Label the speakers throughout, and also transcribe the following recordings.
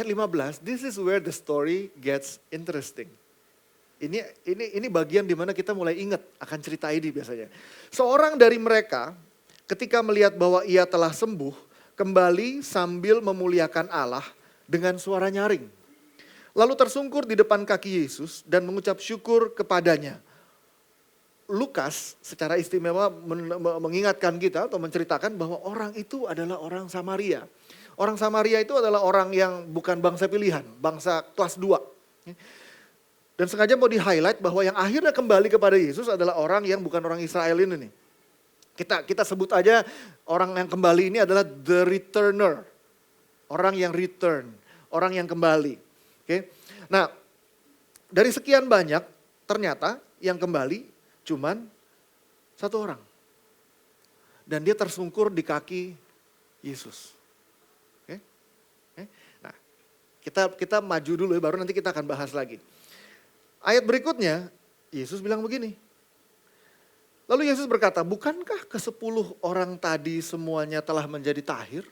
Speaker 1: ayat 15, this is where the story gets interesting. Ini bagian di mana kita mulai ingat akan cerita ini biasanya. Seorang dari mereka ketika melihat bahwa ia telah sembuh, kembali sambil memuliakan Allah dengan suara nyaring. Lalu tersungkur di depan kaki Yesus dan mengucap syukur kepadanya. Lukas secara istimewa mengingatkan kita atau menceritakan bahwa orang itu adalah orang Samaria. Orang Samaria itu adalah orang yang bukan bangsa pilihan, bangsa kelas 2. Dan sengaja mau di-highlight bahwa yang akhirnya kembali kepada Yesus adalah orang yang bukan orang Israel ini nih. Kita sebut aja orang yang kembali ini adalah the returner. Orang yang return, orang yang kembali. Oke. Nah, dari sekian banyak ternyata yang kembali cuman satu orang. Dan dia tersungkur di kaki Yesus. Oke. Nah, kita maju dulu ya, baru nanti kita akan bahas lagi. Ayat berikutnya, Yesus bilang begini. Lalu Yesus berkata, bukankah ke-10 orang tadi semuanya telah menjadi tahir?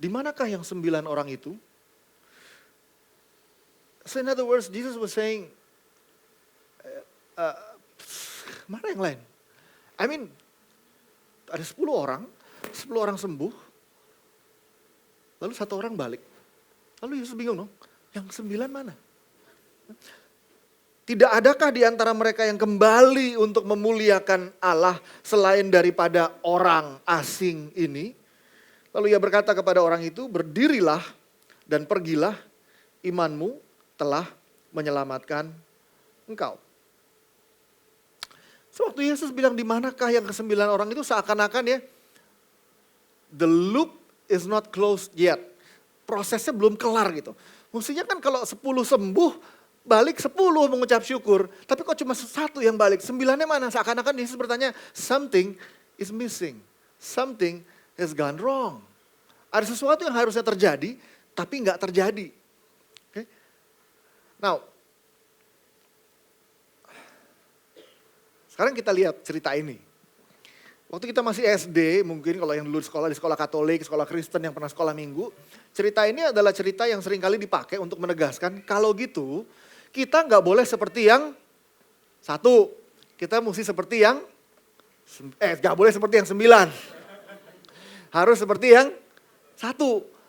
Speaker 1: Di manakah yang 9 orang itu? So in other words, Jesus was saying, mana yang lain? I mean, ada 10 orang sembuh, lalu 1 orang balik. Lalu Yesus bingung dong, yang 9 mana? Tidak adakah di antara mereka yang kembali untuk memuliakan Allah selain daripada orang asing ini? Lalu ia berkata kepada orang itu, berdirilah dan pergilah, imanmu telah menyelamatkan engkau. Sewaktu Yesus bilang di manakah yang ke-9 orang itu, seakan-akan ya, the loop is not closed yet. Prosesnya belum kelar gitu. Mestinya kan kalau 10 sembuh, balik 10 mengucap syukur. Tapi kok cuma 1 yang balik, 9-nya mana? Seakan-akan Yesus bertanya, something is missing. Something has gone wrong. Ada sesuatu yang harusnya terjadi, tapi nggak terjadi. Okay? Now, sekarang kita lihat cerita ini. Waktu kita masih SD, mungkin kalau yang dulu di sekolah Katolik, sekolah Kristen yang pernah sekolah minggu, cerita ini adalah cerita yang seringkali dipakai untuk menegaskan, kalau gitu kita nggak boleh seperti yang 1, kita mesti seperti yang, nggak boleh seperti yang 9. Harus seperti yang 1.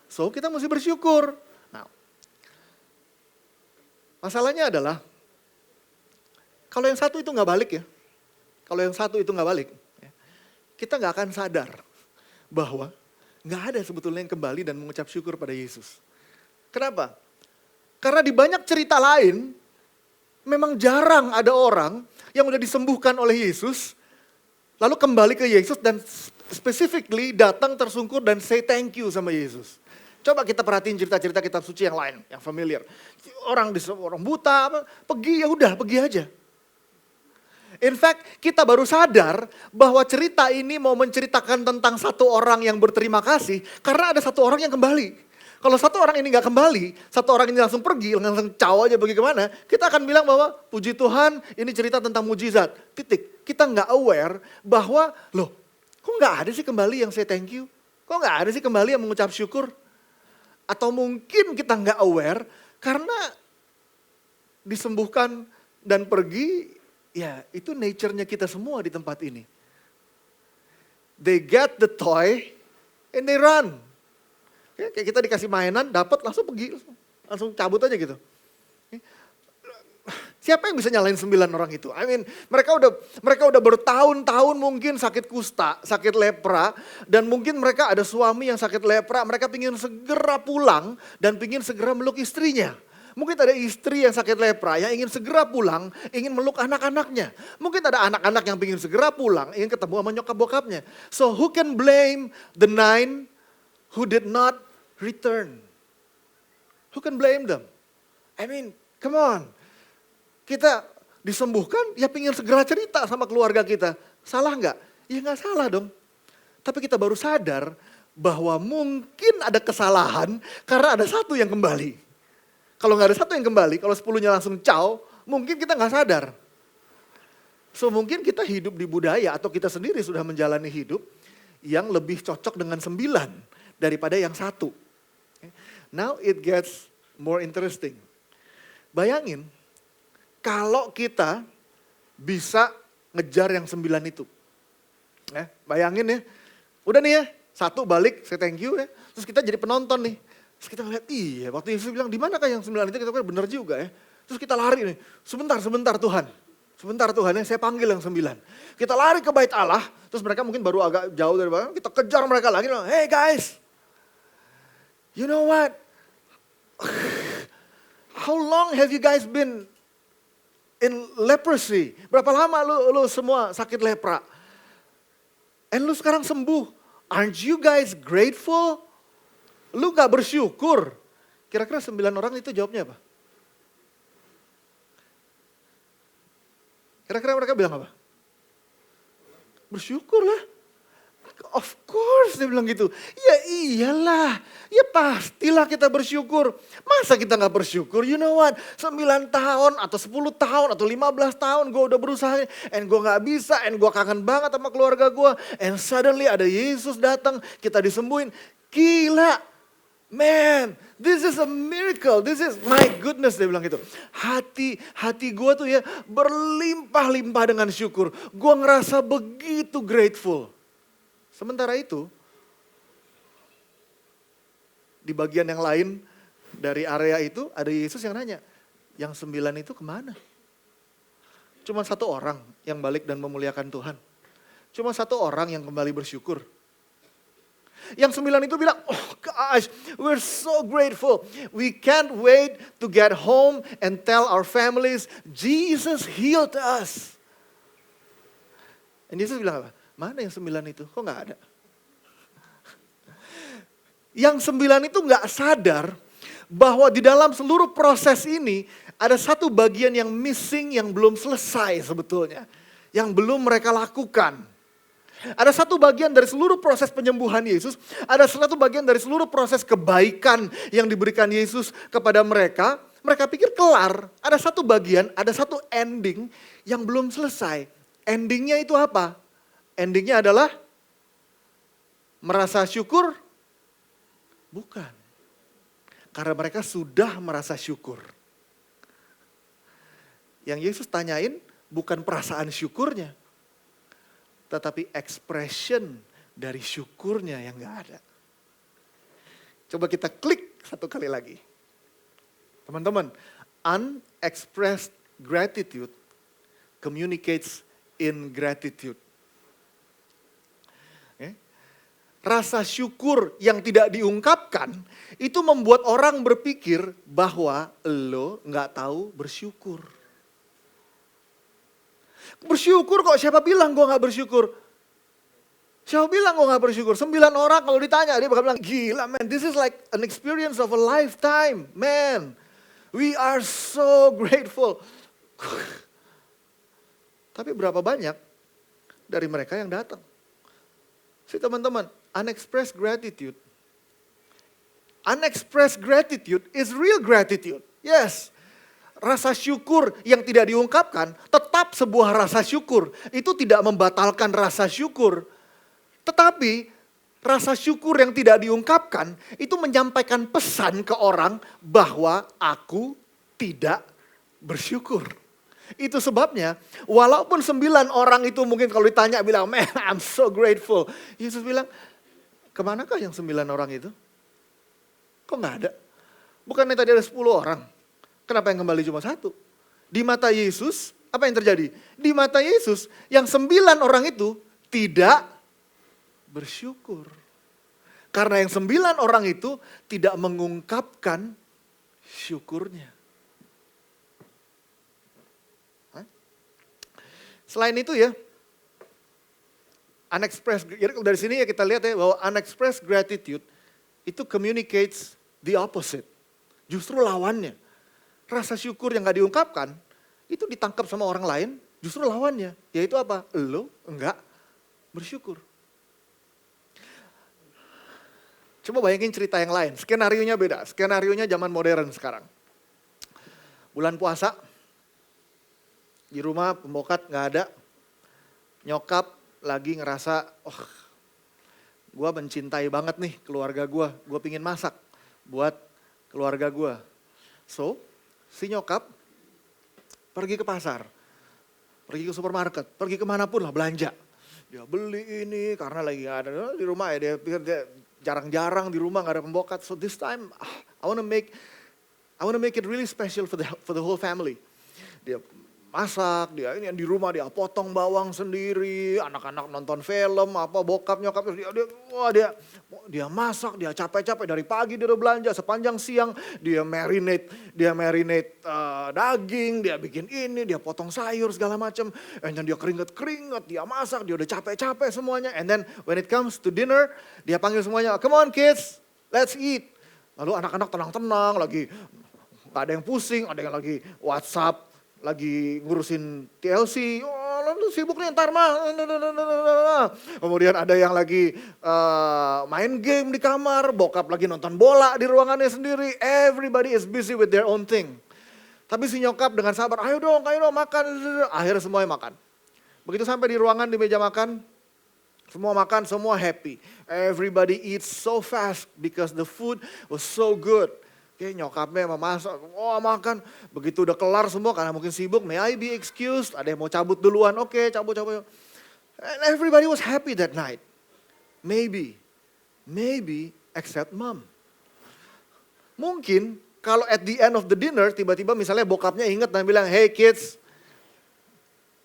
Speaker 1: So kita mesti bersyukur. Nah, masalahnya adalah, kalau yang 1 itu nggak balik ya, kalau yang 1 itu nggak balik, kita nggak akan sadar bahwa nggak ada sebetulnya yang kembali dan mengucap syukur pada Yesus. Kenapa? Karena di banyak cerita lain, memang jarang ada orang yang udah disembuhkan oleh Yesus, lalu kembali ke Yesus dan specifically datang tersungkur dan say thank you sama Yesus. Coba kita perhatiin cerita-cerita kitab suci yang lain, yang familiar. Orang buta, pergi ya udah, pergi aja. In fact, kita baru sadar bahwa cerita ini mau menceritakan tentang 1 orang yang berterima kasih karena ada 1 orang yang kembali. Kalau 1 orang ini gak kembali, 1 orang ini langsung pergi, langsung caw aja pergi kemana, kita akan bilang bahwa puji Tuhan ini cerita tentang mujizat. Titik. Kita gak aware bahwa loh kok gak ada sih kembali yang say thank you? Kok gak ada sih kembali yang mengucap syukur? Atau mungkin kita gak aware karena disembuhkan dan pergi, ya itu nature-nya kita semua di tempat ini. They get the toy and they run. Kayak kita dikasih mainan, dapat langsung pergi, langsung cabut aja gitu. Siapa yang bisa nyalain 9 orang itu? I mean, mereka udah bertahun-tahun mungkin sakit kusta, sakit lepra, dan mungkin mereka ada suami yang sakit lepra, mereka pingin segera pulang dan pingin segera meluk istrinya. Mungkin ada istri yang sakit lepra yang ingin segera pulang, ingin meluk anak-anaknya. Mungkin ada anak-anak yang ingin segera pulang, ingin ketemu sama nyokap bokapnya. So who can blame the 9 who did not return? Who can blame them? I mean, come on. Kita disembuhkan, ya pingin segera cerita sama keluarga kita. Salah nggak? Ya nggak salah dong. Tapi kita baru sadar bahwa mungkin ada kesalahan karena ada 1 yang kembali. Kalau nggak ada 1 yang kembali, kalau 10-nya langsung caw, mungkin kita nggak sadar. So mungkin kita hidup di budaya atau kita sendiri sudah menjalani hidup yang lebih cocok dengan 9 daripada yang 1. Now it gets more interesting. Bayangin, kalau kita bisa ngejar yang 9 itu. Bayangin ya, udah nih ya, 1 balik, saya thank you ya. Terus kita jadi penonton nih. Terus kita ngeliat, iya waktu Yesus bilang, di manakah yang 9 itu? Kita pikir benar juga ya. Terus kita lari nih, sebentar Tuhan. Sebentar Tuhan ya, saya panggil yang 9. Kita lari ke bait Allah, terus mereka mungkin baru agak jauh dari belakang, kita kejar mereka lagi. Hey guys, you know what? How long have you guys been in leprosy? Berapa lama lu semua sakit lepra? And lu sekarang sembuh. Aren't you guys grateful? Lu gak bersyukur? Kira-kira 9 orang itu jawabnya apa? Kira-kira mereka bilang apa? Bersyukurlah. Of course dia bilang gitu. Ya iyalah, ya pastilah kita bersyukur. Masa kita gak bersyukur? You know what? 9 tahun atau 10 tahun atau 15 tahun gue udah berusaha. And gue gak bisa, and gue kangen banget sama keluarga gue. And suddenly ada Yesus datang, kita disembuhin. Gila, man, this is a miracle. This is, my goodness, dia bilang gitu. Hati gue tuh ya berlimpah-limpah dengan syukur. Gue ngerasa begitu grateful. Sementara itu, di bagian yang lain dari area itu ada Yesus yang nanya, yang 9 itu kemana? Cuma 1 orang yang balik dan memuliakan Tuhan. Cuma 1 orang yang kembali bersyukur. Yang 9 itu bilang, oh gosh, we're so grateful. We can't wait to get home and tell our families, Jesus healed us. Dan Yesus bilang apa? Mana yang 9 itu? Kok gak ada? Yang 9 itu gak sadar bahwa di dalam seluruh proses ini ada 1 bagian yang missing yang belum selesai sebetulnya. Yang belum mereka lakukan. Ada 1 bagian dari seluruh proses penyembuhan Yesus. Ada 1 bagian dari seluruh proses kebaikan yang diberikan Yesus kepada mereka. Mereka pikir kelar. Ada 1 bagian, ada 1 ending yang belum selesai. Endingnya itu apa? Endingnya adalah merasa syukur? Bukan. Karena mereka sudah merasa syukur. Yang Yesus tanyain bukan perasaan syukurnya. Tetapi expression dari syukurnya yang gak ada. Coba kita klik 1 kali lagi. Teman-teman, unexpressed gratitude communicates ingratitude. Rasa syukur yang tidak diungkapkan itu membuat orang berpikir bahwa lo gak tahu bersyukur. Bersyukur kok, siapa bilang gue gak bersyukur? Siapa bilang gue gak bersyukur? 9 orang kalau ditanya dia bakal bilang, gila man, this is like an experience of a lifetime, man. We are so grateful. Tapi berapa banyak dari mereka yang datang? Teman-teman, unexpressed gratitude is real gratitude. Yes. Rasa syukur yang tidak diungkapkan tetap sebuah rasa syukur. Itu tidak membatalkan rasa syukur. Tetapi rasa syukur yang tidak diungkapkan itu menyampaikan pesan ke orang bahwa aku tidak bersyukur. Itu sebabnya walaupun 9 orang itu mungkin kalau ditanya bilang, man I'm so grateful. Yesus bilang, kemanakah yang 9 orang itu? Kok gak ada? Bukannya tadi ada 10 orang. Kenapa yang kembali cuma 1? Di mata Yesus, apa yang terjadi? Di mata Yesus, yang 9 orang itu tidak bersyukur. Karena yang 9 orang itu tidak mengungkapkan syukurnya. Selain itu ya, unexpressed, dari sini ya kita lihat ya bahwa unexpressed gratitude itu communicates the opposite. Justru lawannya. Rasa syukur yang gak diungkapkan, itu ditangkap sama orang lain, justru lawannya. Yaitu apa? Lo enggak bersyukur. Coba bayangin cerita yang lain, skenarionya beda. Skenarionya zaman modern sekarang. Bulan puasa, di rumah pembokat gak ada, nyokap lagi ngerasa, gue mencintai banget nih keluarga gue pingin masak. buat keluarga gue. So, si nyokap pergi ke pasar, pergi ke supermarket, pergi kemanapun lah belanja. Dia beli ini karena lagi gak ada di rumah ya, dia pikir dia jarang-jarang di rumah gak ada pembokat. So this time I wanna make it really special for the whole family. Dia masak, dia ini di rumah dia potong bawang sendiri, anak-anak nonton film, bokap nyokap dia masak, dia capek-capek dari pagi dia udah belanja sepanjang siang, dia marinate daging, dia bikin ini, dia potong sayur segala macam, and then dia keringet, dia masak, dia udah capek-capek semuanya, and then when it comes to dinner, dia panggil semuanya, come on kids, let's eat. Lalu anak-anak tenang-tenang lagi, gak ada yang pusing, ada yang lagi WhatsApp, lagi ngurusin TLC, lu sibuk nih ntar mah. Kemudian ada yang lagi main game di kamar, bokap lagi nonton bola di ruangannya sendiri. Everybody is busy with their own thing. Tapi si nyokap dengan sabar, ayo dong makan. Akhirnya semuanya makan. Begitu sampai di ruangan di meja makan, semua happy. Everybody eats so fast because the food was so good. Oke, nyokapnya memasak, makan. Begitu udah kelar semua karena mungkin sibuk, may I be excused? Ada yang mau cabut duluan, oke cabut. And everybody was happy that night. Maybe except mom. Mungkin kalau at the end of the dinner tiba-tiba misalnya bokapnya ingat dan bilang, hey kids,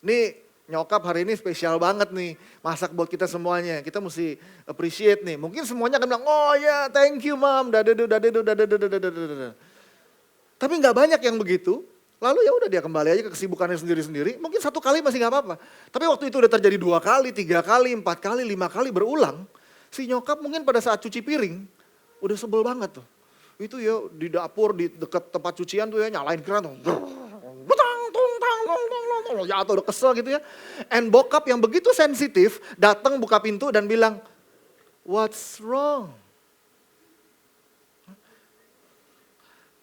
Speaker 1: nih nyokap hari ini spesial banget nih, masak buat kita semuanya, kita mesti appreciate nih. Mungkin semuanya akan bilang, oh ya thank you mom, Tapi nggak banyak yang begitu, lalu ya udah dia kembali aja ke kesibukannya sendiri-sendiri. Mungkin satu kali masih nggak apa-apa, tapi waktu itu udah terjadi 2 kali, 3 kali, 4 kali, 5 kali berulang. Si nyokap mungkin pada saat cuci piring, udah sebel banget tuh. Itu ya di dapur, di dekat tempat cucian tuh ya nyalain keran tuh. Atau udah kesel gitu ya. And bokap yang begitu sensitif datang buka pintu dan bilang, what's wrong?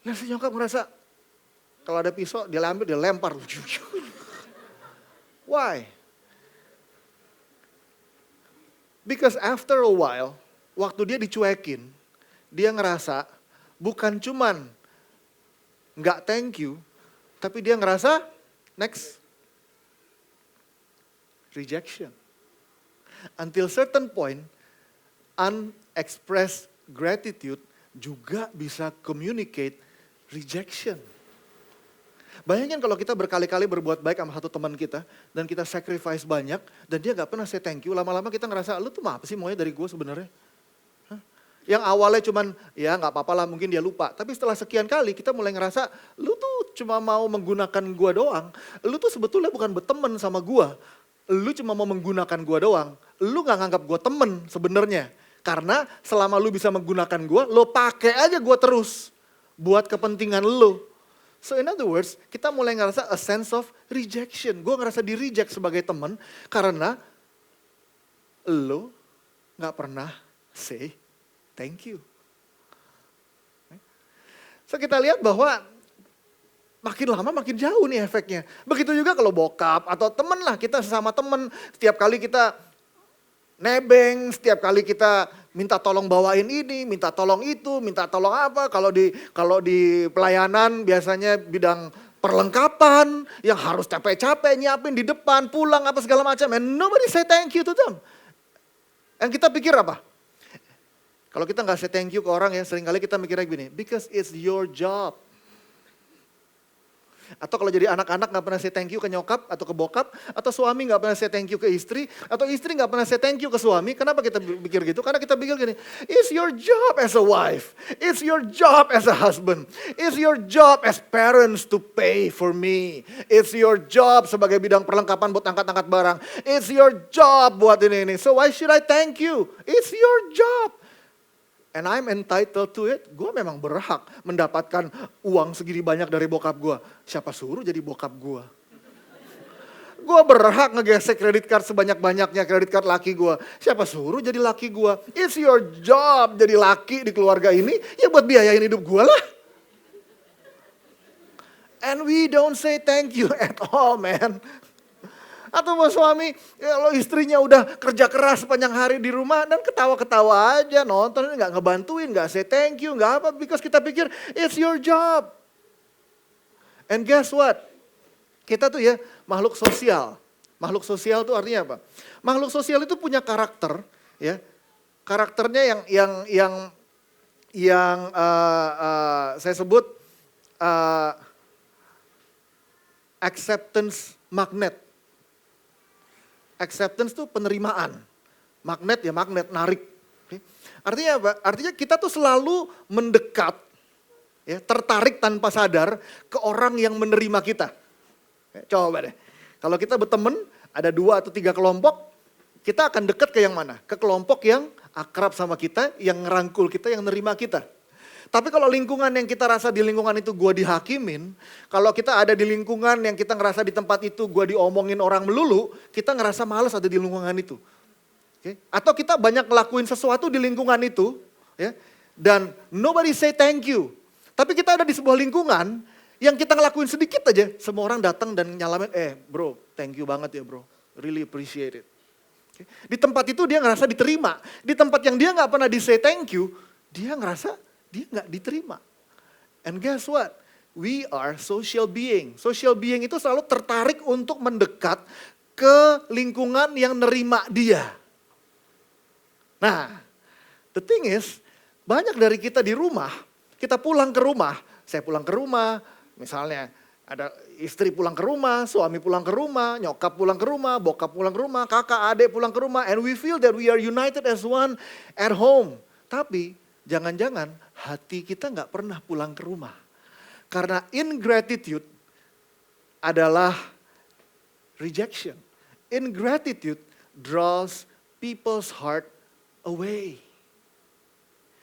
Speaker 1: Ya si nyokap ngerasa kalau ada pisau dia ambil, dia lempar. Why? Because after a while, waktu dia dicuekin, dia ngerasa bukan cuman nggak thank you, tapi dia ngerasa next. Rejection. Until certain point, unexpressed gratitude juga bisa communicate rejection. Bayangin kalau kita berkali-kali berbuat baik sama satu teman kita, dan kita sacrifice banyak, dan dia gak pernah say thank you, lama-lama kita ngerasa, lu tuh apa sih maunya dari gue sebenarnya? Yang awalnya cuman, ya gak apa-apa lah mungkin dia lupa. Tapi setelah sekian kali kita mulai ngerasa, lu tuh cuma mau menggunakan gue doang. Lu tuh sebetulnya bukan berteman sama gue. Lu cuma mau menggunakan gue doang. Lu gak nganggap gue temen sebenarnya. Karena selama lu bisa menggunakan gue, lu pakai aja gue terus. Buat kepentingan lu. So in other words, kita mulai ngerasa a sense of rejection. Gue ngerasa di reject sebagai teman karena lu gak pernah say thank you. So kita lihat bahwa makin lama makin jauh nih efeknya. Begitu juga kalau bokap atau temen lah, kita sesama temen. Setiap kali kita nebeng, setiap kali kita minta tolong bawain ini, minta tolong itu, minta tolong apa. Kalau di pelayanan biasanya bidang perlengkapan yang harus capek-capek nyiapin di depan, pulang apa segala macam. And nobody say thank you to them. And kita pikir apa? Kalau kita nggak say thank you ke orang ya, seringkali kita mikirnya gini, because it's your job. Atau kalau jadi anak-anak gak pernah say thank you ke nyokap atau ke bokap, atau suami gak pernah say thank you ke istri, atau istri gak pernah say thank you ke suami. Kenapa kita pikir gitu? Karena kita pikir gini, it's your job as a wife, it's your job as a husband, it's your job as parents to pay for me, it's your job sebagai bidang perlengkapan buat angkat-angkat barang, it's your job buat ini. So why should I thank you? It's your job. And I'm entitled to it. Gue memang berhak mendapatkan uang segini banyak dari bokap gue. Siapa suruh jadi bokap gue? Gue berhak ngegesek kredit card sebanyak-banyaknya kredit card laki gue. Siapa suruh jadi laki gue? It's your job jadi laki di keluarga ini. Ya buat biayain hidup gue lah. And we don't say thank you at all, man. Atau mau suami, kalau istrinya udah kerja keras sepanjang hari di rumah dan ketawa-ketawa aja nonton, nggak ngebantuin, nggak say thank you, nggak apa, because kita pikir it's your job. And guess what? Kita tuh ya makhluk sosial. Makhluk sosial itu artinya apa? Makhluk sosial itu punya karakter, ya. Karakternya yang saya sebut acceptance magnet. Acceptance itu penerimaan. Magnet ya magnet, narik. Oke. Artinya apa? Artinya kita tuh selalu mendekat, ya, tertarik tanpa sadar ke orang yang menerima kita. Coba deh, kalau kita berteman, ada 2 atau 3 kelompok, kita akan dekat ke yang mana? Ke kelompok yang akrab sama kita, yang ngerangkul kita, yang nerima kita. Tapi kalau lingkungan yang kita rasa di lingkungan itu gue dihakimin, kalau kita ada di lingkungan yang kita ngerasa di tempat itu gue diomongin orang melulu, kita ngerasa malas ada di lingkungan itu. Okay? Atau kita banyak ngelakuin sesuatu di lingkungan itu, ya, dan nobody say thank you. Tapi kita ada di sebuah lingkungan yang kita ngelakuin sedikit aja, semua orang datang dan nyalamin, bro, thank you banget ya bro, really appreciate it. Okay? Di tempat itu dia ngerasa diterima, di tempat yang dia nggak pernah di say thank you, dia ngerasa dia nggak diterima. And guess what? We are social being. Social being itu selalu tertarik untuk mendekat ke lingkungan yang nerima dia. Nah, the thing is, banyak dari kita di rumah, kita pulang ke rumah, saya pulang ke rumah, misalnya ada istri pulang ke rumah, suami pulang ke rumah, nyokap pulang ke rumah, bokap pulang ke rumah, kakak, adik pulang ke rumah, and we feel that we are united as one at home. Tapi jangan-jangan hati kita nggak pernah pulang ke rumah. Karena ingratitude adalah rejection. Ingratitude draws people's heart away.